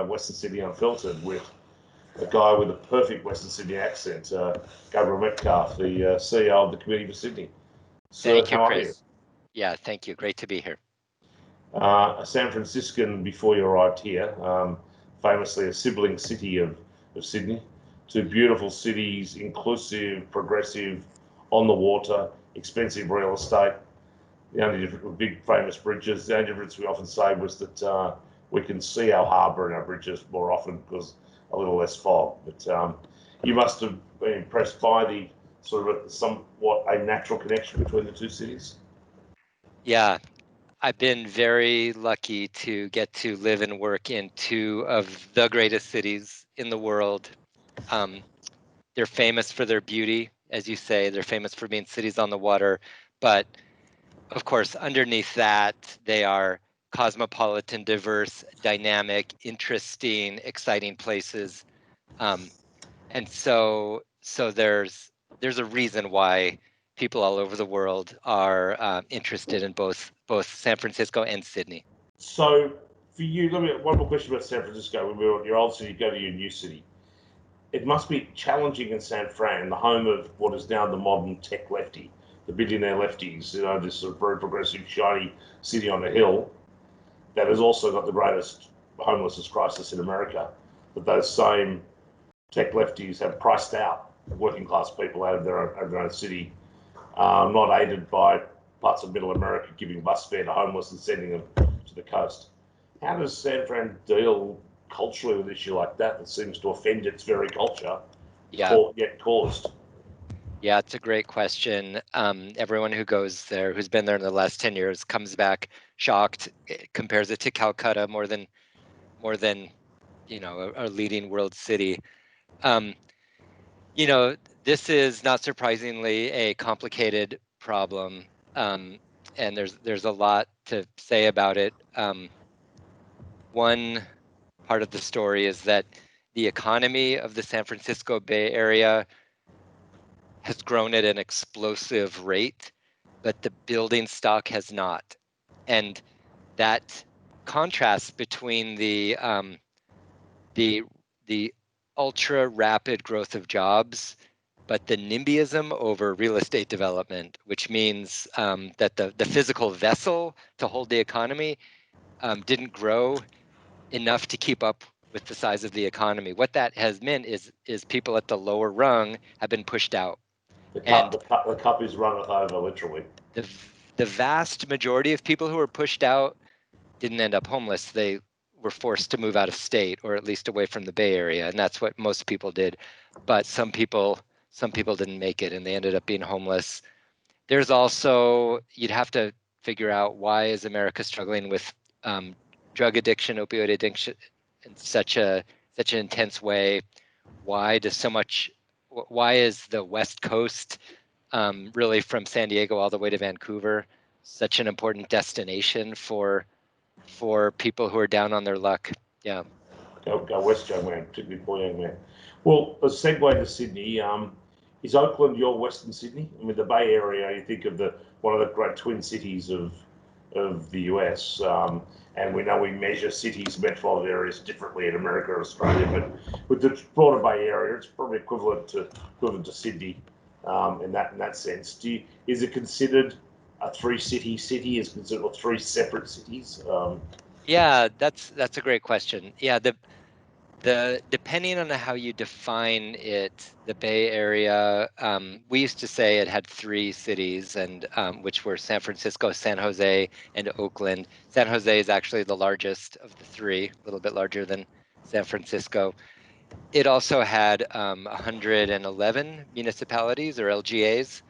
Western Sydney Unfiltered with a guy with a perfect Western Sydney accent, Gabriel Metcalf, the CEO of the Committee for Sydney. So, Thank you, how Chris. are you? Yeah, thank you. Great to be here. A San Franciscan before you arrived here, famously a sibling city of Sydney. Two beautiful cities, inclusive, progressive, on the water, expensive real estate. The only difference with big famous bridges, the only difference we often say was that we can see our harbour and our bridges more often because a little less fog. But you must have been impressed by the sort of somewhat a natural connection between the two cities. Yeah, I've been very lucky to get to live and work in two of the greatest cities in the world. They're famous for their beauty, as you say. They're famous for being cities on the water. But of course, underneath that, they are cosmopolitan, diverse, dynamic, interesting, exciting places. And so there's a reason why people all over the world are interested in both San Francisco and Sydney. So for you, let me one more question about San Francisco. When we were at your old city, go to your new city. It must be challenging in San Fran, the home of what is now the modern tech lefty, the billionaire lefties. You know, this sort of very progressive, shiny city on a hill that has also got the greatest homelessness crisis in America. But those same tech lefties have priced out working class people out of their own city, not aided by parts of middle America giving bus fare to homeless and sending them to the coast. How does San Fran deal culturally with an issue like that seems to offend its very culture, yet caused? Yeah, it's a great question. Everyone who goes there, who's been there in the last 10 years, comes back shocked, compares it to Calcutta more than a leading world city. This is not surprisingly a complicated problem, and there's a lot to say about it. One part of the story is that the economy of the San Francisco Bay Area has grown at an explosive rate, but the building stock has not. And that contrast between the ultra rapid growth of jobs, but the NIMBYism over real estate development, which means that the physical vessel to hold the economy didn't grow enough to keep up with the size of the economy. What that has meant is people at the lower rung have been pushed out. The cup is runneth over, literally. The vast majority of people who were pushed out didn't end up homeless. They were forced to move out of state, or at least away from the Bay Area, and that's what most people did. But some people didn't make it, and they ended up being homeless. There's also, you'd have to figure out, why is America struggling with drug addiction, opioid addiction in such an intense way? Why is the West Coast, really from San Diego all the way to Vancouver, such an important destination for people who are down on their luck? Yeah. Go west, young man, particularly poor young man. Well, a segue to Sydney. Is Oakland your Western Sydney? I mean, the Bay Area, you think of one of the great twin cities of the US, and we know we measure cities, metropolitan areas differently in America or Australia, but with the broader Bay Area, it's probably equivalent to Sydney in that sense. Is it considered a three-city city? Is it considered three separate cities? Yeah, that's a great question. Yeah, the depending on how you define it, the Bay Area, we used to say it had three cities, and which were San Francisco, San Jose, and Oakland. San Jose is actually the largest of the three, a little bit larger than San Francisco. It also had 111 municipalities, or LGAs,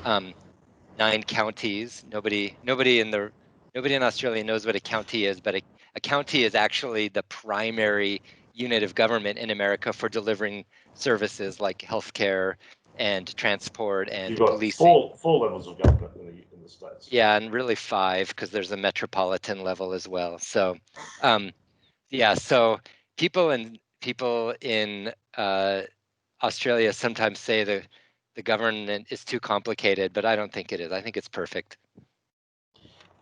9 counties. Nobody in Australia knows what a county is, but a county is actually the primary unit of government in America for delivering services like healthcare and transport and policing. Four levels of government in the States. Yeah, and really 5, because there's a metropolitan level as well. So, so people in Australia sometimes say the government is too complicated, but I don't think it is. I think it's perfect.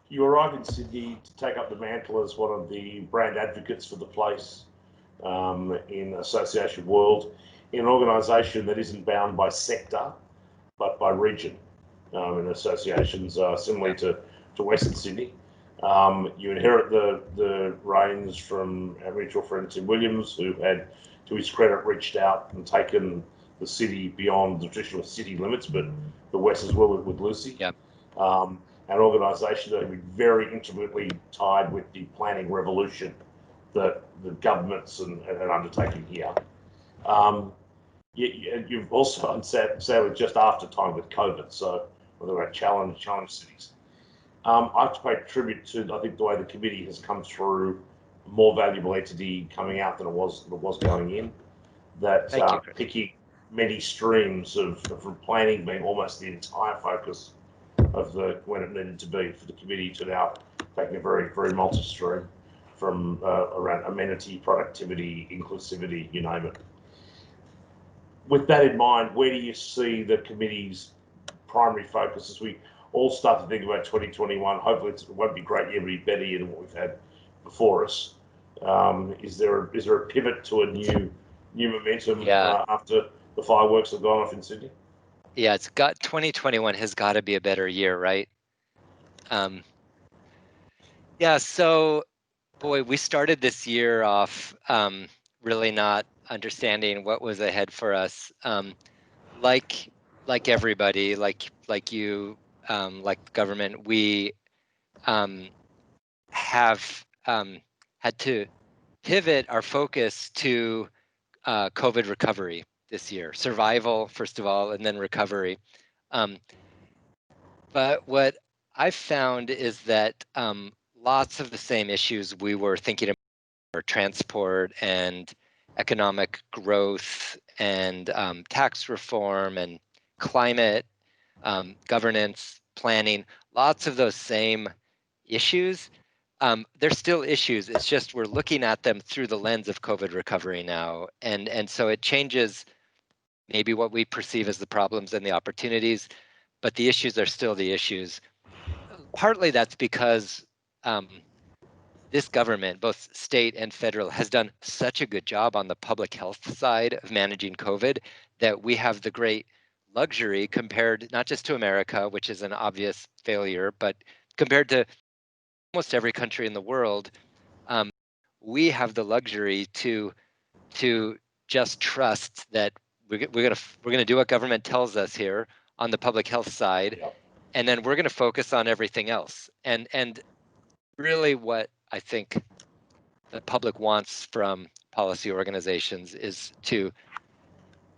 You arrived in Sydney to take up the mantle as one of the brand advocates for the place. in Association World, in an organisation that isn't bound by sector, but by region. In associations similarly to Western Sydney. You inherit the reins from our mutual friend Tim Williams, who had, to his credit, reached out and taken the city beyond the traditional city limits, but the West as well with Lucy. Yep. An organisation that would be very intimately tied with the planning revolution that the governments are undertaking here. You've also, sadly, just after time with COVID, so we're about challenge cities. I have to pay tribute to, I think, the way the committee has come through, a more valuable entity coming out than it was going in. That picking many streams from planning being almost the entire focus of when it needed to be, for the committee to now taking a very, very multi-stream from around amenity, productivity, inclusivity, you name it. With that in mind, where do you see the committee's primary focus as we all start to think about 2021? Hopefully it won't be a great year, but it'll be better than what we've had before us. Is there a pivot to a new momentum after the fireworks have gone off in Sydney? Yeah, 2021 has got to be a better year, right? Yeah, so boy, we started this year off really not understanding what was ahead for us. Like everybody, like you, like the government, we have had to pivot our focus to COVID recovery this year. Survival, first of all, and then recovery. But what I've found is that lots of the same issues we were thinking about, transport and economic growth and tax reform and climate governance, planning, lots of those same issues. They're still issues. It's just we're looking at them through the lens of COVID recovery now. And so it changes maybe what we perceive as the problems and the opportunities, but the issues are still the issues. Partly that's because this government, both state and federal, has done such a good job on the public health side of managing COVID that we have the great luxury, compared not just to America, which is an obvious failure, but compared to almost every country in the world, we have the luxury to just trust that we're gonna do what government tells us here on the public health side, and then we're gonna focus on everything else. And really, what I think the public wants from policy organizations is to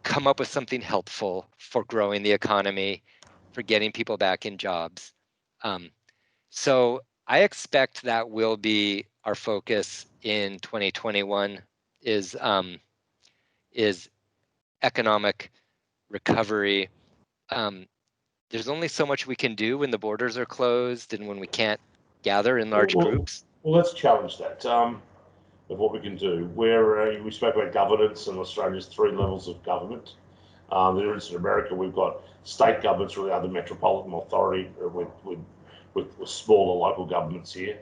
come up with something helpful for growing the economy, for getting people back in jobs. So I expect that will be our focus in 2021 is economic recovery. There's only so much we can do when the borders are closed and when we can't gather in large groups. Well, let's challenge that. Of what we can do. We spoke about governance, and Australia's 3 levels of government. There is in America, we've got state governments, really other metropolitan authority with smaller local governments here.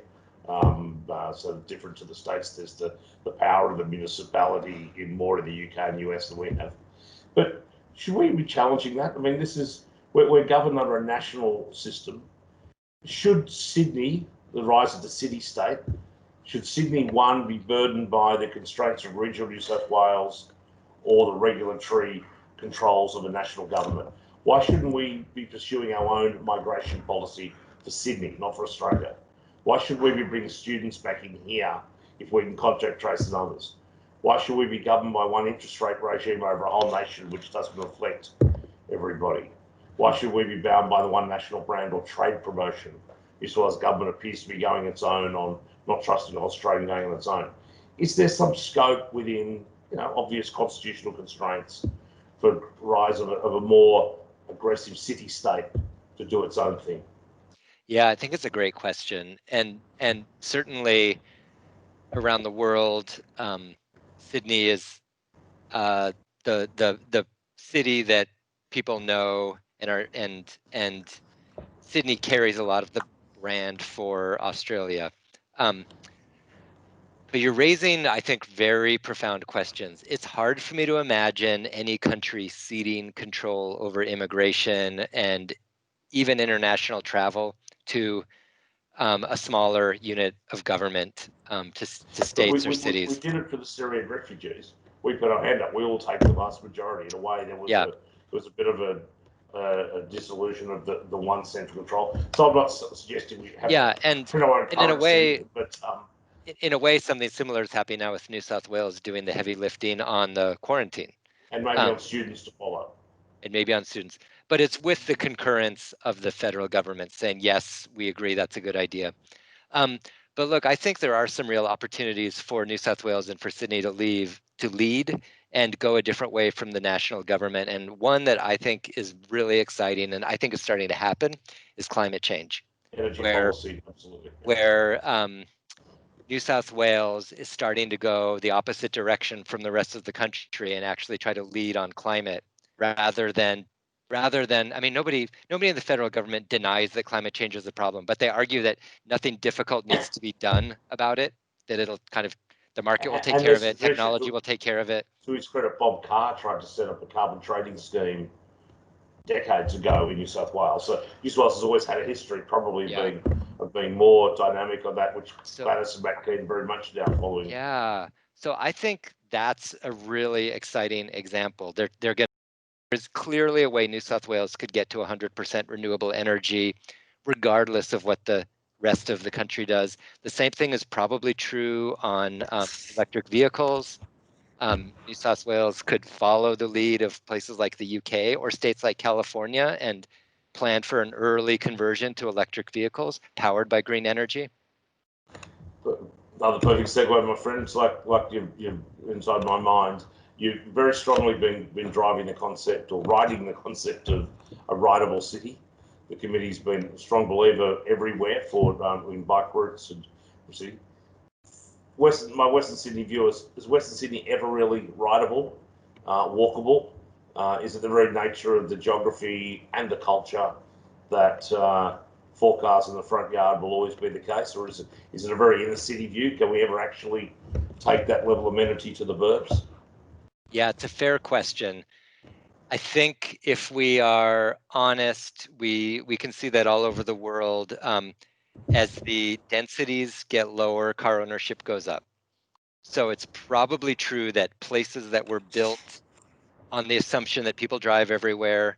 So different to the states, there's the power of the municipality in more in the UK and US than we have. But should we be challenging that? I mean, we're governed under a national system. Should Sydney, the rise of the city-state, should Sydney, one, be burdened by the constraints of regional New South Wales or the regulatory controls of a national government? Why shouldn't we be pursuing our own migration policy for Sydney, not for Australia? Why should we be bringing students back in here if we can contact trace and others? Why should we be governed by one interest rate regime over a whole nation which doesn't reflect everybody? Why should we be bound by the one national brand or trade promotion, as well as government appears to be going its own on not trusting Australia going on its own? Is there some scope within obvious constitutional constraints for rise of a more aggressive city-state to do its own thing? Yeah, I think it's a great question, and certainly around the world, Sydney is the city that people know and Sydney carries a lot of the brand for Australia. But you're raising, I think, very profound questions. It's hard for me to imagine any country ceding control over immigration and even international travel to a smaller unit of government, to But states or we cities. did it for the Syrian refugees. We put our hand up. We all take the vast majority. In a way, there Yeah, was a bit of a dissolution of the one central control. So I'm not suggesting we have yeah, and our own in a currency, way, but something similar is happening now with New South Wales doing the heavy lifting on the quarantine, and maybe on students to follow. and maybe on students. But it's with the concurrence of the federal government saying, yes, we agree that's a good idea. But look, I think there are some real opportunities for New South Wales and for Sydney to lead and go a different way from the national government. And one that I think is really exciting, and I think is starting to happen, is climate change, Energy where policy, absolutely. where New South Wales is starting to go the opposite direction from the rest of the country and actually try to lead on climate rather than I mean, nobody in the federal government denies that climate change is a problem, but they argue that nothing difficult needs to be done about it, that it'll kind of, the market will take And care of there's it, suggestions. technology will take care of it. To his credit, Bob Carr tried to set up a carbon trading scheme decades ago in New South Wales. So New South Wales has always had a history, probably Yeah. of being more dynamic on that, which So Gladys and Matt Keane very much now following. yeah. So I think that's a really exciting example. They're getting, there's clearly a way New South Wales could get to 100% renewable energy, regardless of what the rest of the country does. The same thing is probably true on electric vehicles. New South Wales could follow the lead of places like the UK or states like California and plan for an early conversion to electric vehicles powered by green energy. Another perfect segue, my friends. Like you're inside my mind. You've very strongly been driving the concept or writing the concept of a rideable city. The committee's been a strong believer everywhere for in bike routes and city. My Western Sydney view is Western Sydney ever really rideable, walkable? Is it the very nature of the geography and the culture that four cars in the front yard will always be the case, or is it a very inner city view? Can we ever actually take that level of amenity to the burbs? Yeah, it's a fair question. I think if we are honest, we can see that all over the world. As the densities get lower, car ownership goes up. So it's probably true that places that were built on the assumption that people drive everywhere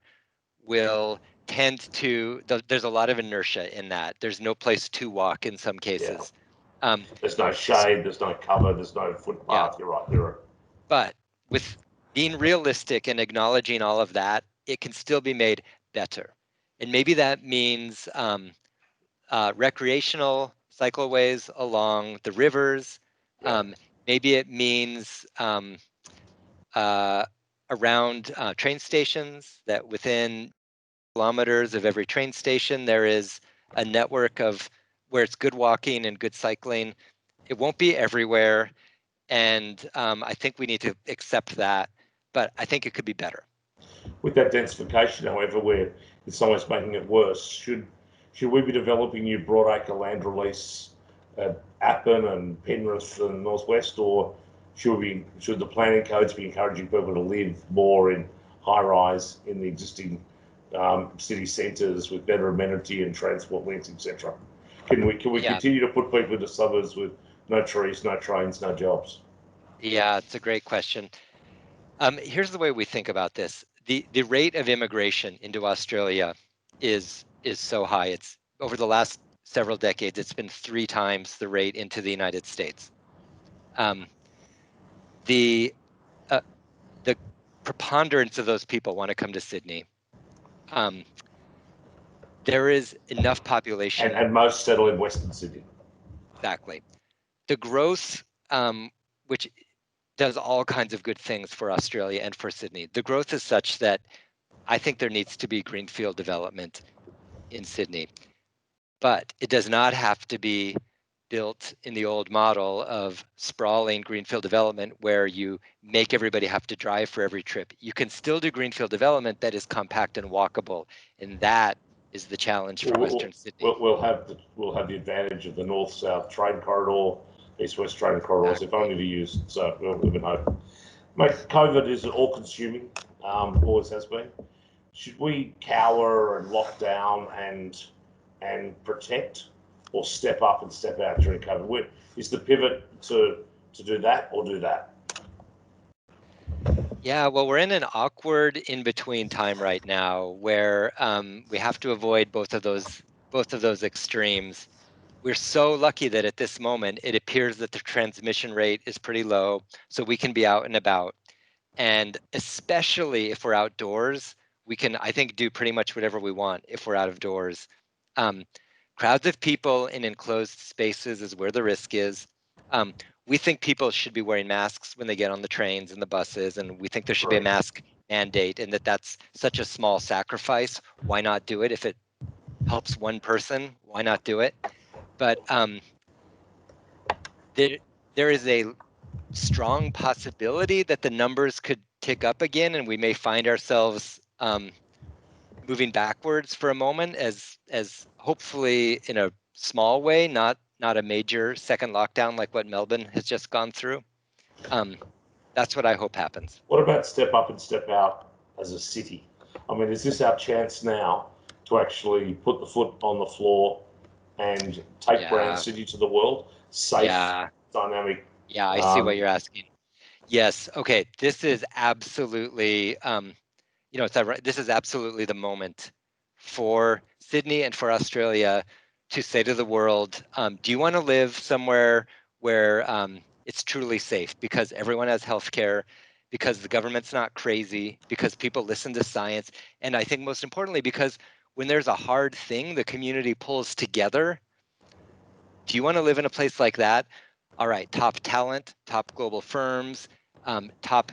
will tend to, there's a lot of inertia in that. There's no place to walk in some cases. Yeah. There's no shade, there's no cover, there's no footpath. Yeah. You're right, there. But with being realistic and acknowledging all of that, it can still be made better. And maybe that means recreational cycleways along the rivers. Yeah. Maybe it means around train stations, that within kilometers of every train station, there is a network of where it's good walking and good cycling. It won't be everywhere. And I think we need to accept that, but I think it could be better. With that densification, however, where it's almost making it worse, should we be developing new broadacre land release at Appin and Penrith and Northwest, or should the planning codes be encouraging people to live more in high rise in the existing city centres with better amenity and transport links, etc.? Can we continue to put people into suburbs with no trees, no trains, no jobs? Yeah, it's a great question. Here's the way we think about this. The rate of immigration into Australia is so high. It's over the last several decades, it's been 3 times the rate into the United States. The the preponderance of those people want to come to Sydney. There is enough population. And most settle in Western Sydney. Exactly. The growth, which does all kinds of good things for Australia and for Sydney. The growth is such that I think there needs to be greenfield development in Sydney, but it does not have to be built in the old model of sprawling greenfield development where you make everybody have to drive for every trip. You can still do greenfield development that is compact and walkable, and that is the challenge for Western Sydney. We'll have the advantage of the north-south train corridor east-west train corridors, if only to use it. So we'll live in hope. Mate, COVID is all-consuming, always has been. Should we cower and lock down and protect, or step up and step out during COVID? Is the pivot to do that or do that? Yeah, well, we're in an awkward in-between time right now where we have to avoid both of those extremes. We're so lucky that at this moment, it appears that the transmission rate is pretty low, so we can be out and about. And especially if we're outdoors, we can, I think, do pretty much whatever we want if we're out of doors. Crowds of people in enclosed spaces is where the risk is. We think people should be wearing masks when they get on the trains and the buses, and we think there should be a mask mandate, and that's such a small sacrifice. Why not do it? If it helps one person, why not do it? But there is a strong possibility that the numbers could tick up again, and we may find ourselves moving backwards for a moment, as hopefully in a small way, not a major second lockdown like what Melbourne has just gone through. That's what I hope happens. What about step up and step out as a city? I mean, is this our chance now to actually put the foot on the floor and take Brand City to the world? Safe, dynamic. Yeah, I see what you're asking. Yes. Okay. This is absolutely, this is absolutely the moment for Sydney and for Australia to say to the world, do you want to live somewhere where it's truly safe because everyone has healthcare, because the government's not crazy, because people listen to science, and I think most importantly, because when there's a hard thing, the community pulls together. Do you want to live in a place like that? All right, top talent, top global firms, top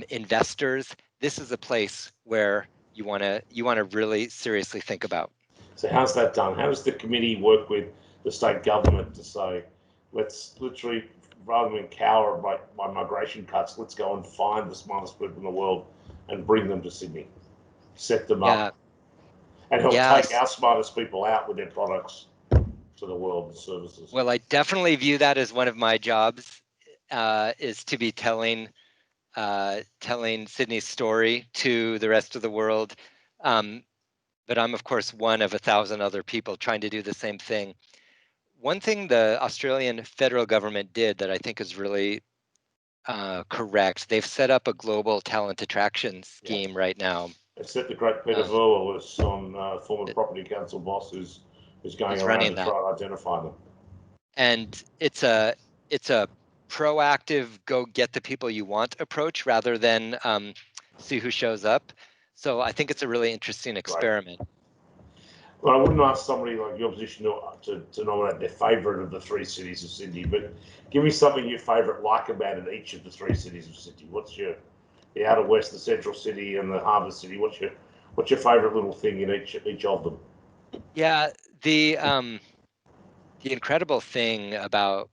investors. This is a place where you want to really seriously think about. So how's that done? How does the committee work with the state government to say, let's literally, rather than cower by migration cuts, let's go and find the smartest people in the world and bring them to Sydney, set them up, and help take our smartest people out with their products to the world and services? Well, I definitely view that as one of my jobs, is to be telling Sydney's story to the rest of the world. But I'm, of course, one of 1,000 other people trying to do the same thing. One thing the Australian federal government did that I think is really correct, they've set up a global talent attraction scheme right now. Except the great Peter Verwer was on former property council boss who's going around to try to identify them. And it's a proactive, go get the people you want approach rather than see who shows up. So I think it's a really interesting experiment. Well, I wouldn't ask somebody like your position to nominate their favourite of the three cities of Sydney, but give me something your favourite like about it, each of the three cities of Sydney. What's the outer west, the central city, and the harbour city? What's your favourite little thing in each of them? Yeah, the incredible thing about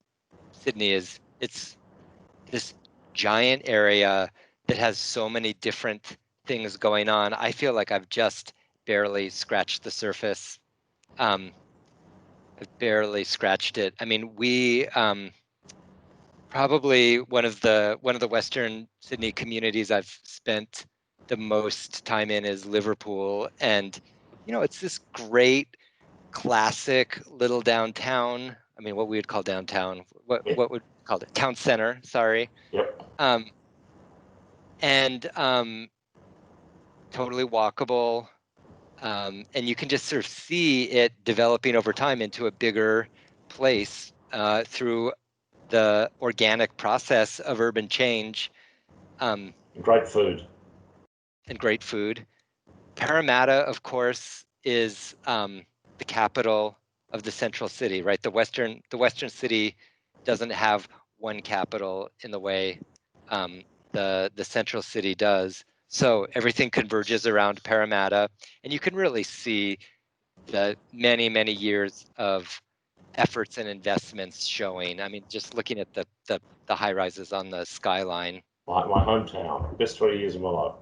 Sydney is it's this giant area that has so many different things going on. I feel like I've just barely scratched the surface. I've barely scratched it. I mean, we probably one of the Western Sydney communities I've spent the most time in is Liverpool, and it's this great classic little downtown. I mean, what we would call downtown. What would we call it? Town center. Sorry. Yep. And totally walkable. And you can just sort of see it developing over time into a bigger place through the organic process of urban change. Great food. And great food. Parramatta, of course, is the capital of the central city, right? The western city doesn't have one capital in the way the central city does. So everything converges around Parramatta, and you can really see the many, many years of efforts and investments showing. I mean, just looking at the high rises on the skyline. My hometown, best 20 years of my life.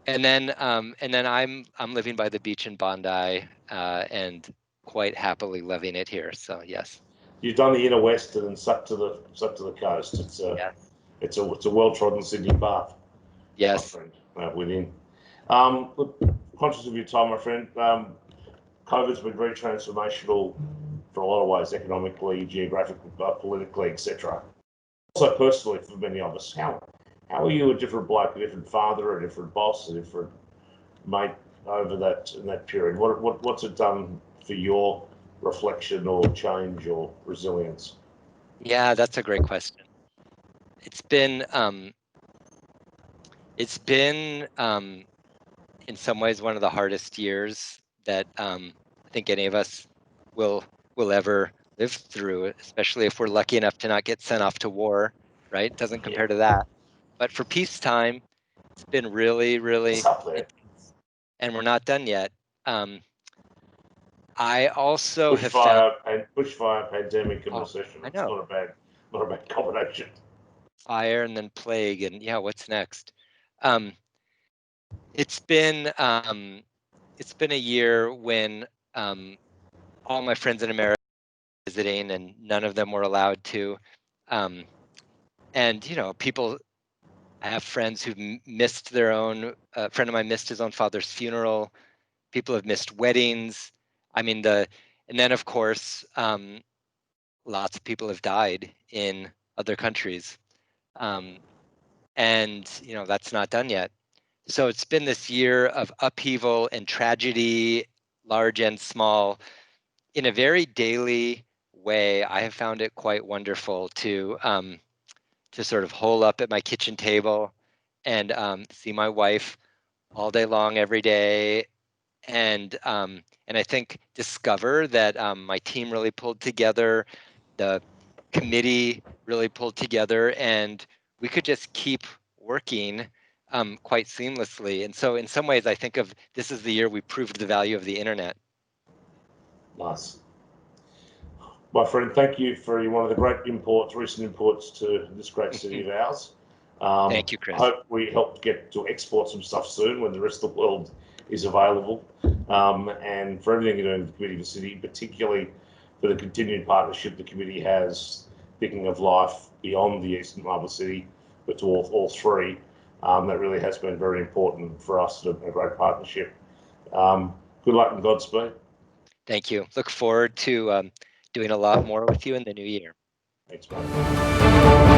And then I'm living by the beach in Bondi, and quite happily loving it here. So yes. you've done the inner west and then sucked to the coast. It's a well-trodden Sydney path. Yes. My friend, within. Look, conscious of your time, my friend. COVID's been very transformational for a lot of ways, economically, geographically, politically, etc. Also, personally, for many of us, how are you a different bloke, a different father, a different boss, a different mate over that period? What's it done for your reflection or change or resilience? Yeah, that's a great question. It's been in some ways one of the hardest years that I think any of us will ever live through, especially if we're lucky enough to not get sent off to war, right? Doesn't compare to that. But for peacetime, it's been really, really intense, and we're not done yet. I also have found bushfire, pandemic, and recession. I It's know. not a bad combination. Fire and then plague, and yeah, what's next? It's been a year when all my friends in America were visiting, and none of them were allowed to. And people. I have friends who've missed their own. A friend of mine missed his own father's funeral. People have missed weddings. I mean, and then of course, lots of people have died in other countries, and that's not done yet. So it's been this year of upheaval and tragedy, large and small, in a very daily way. I have found it quite wonderful to sort of hole up at my kitchen table and see my wife all day long every day, and I think discover that my team really pulled together, the committee really pulled together, and we could just keep working quite seamlessly. And so in some ways, I think of this as the year we proved the value of the internet. Nice. My friend, thank you for one of the great recent imports to this great city of ours. Thank you, Chris. I hope we help get to export some stuff soon when the rest of the world is available. And for everything you're doing with the committee of the city, particularly for the continued partnership the committee has, thinking of life beyond the Eastern Harbour City, but to all three, that really has been very important for us, a great partnership. Good luck and Godspeed. Thank you. Look forward to doing a lot more with you in the new year. Thanks, mate.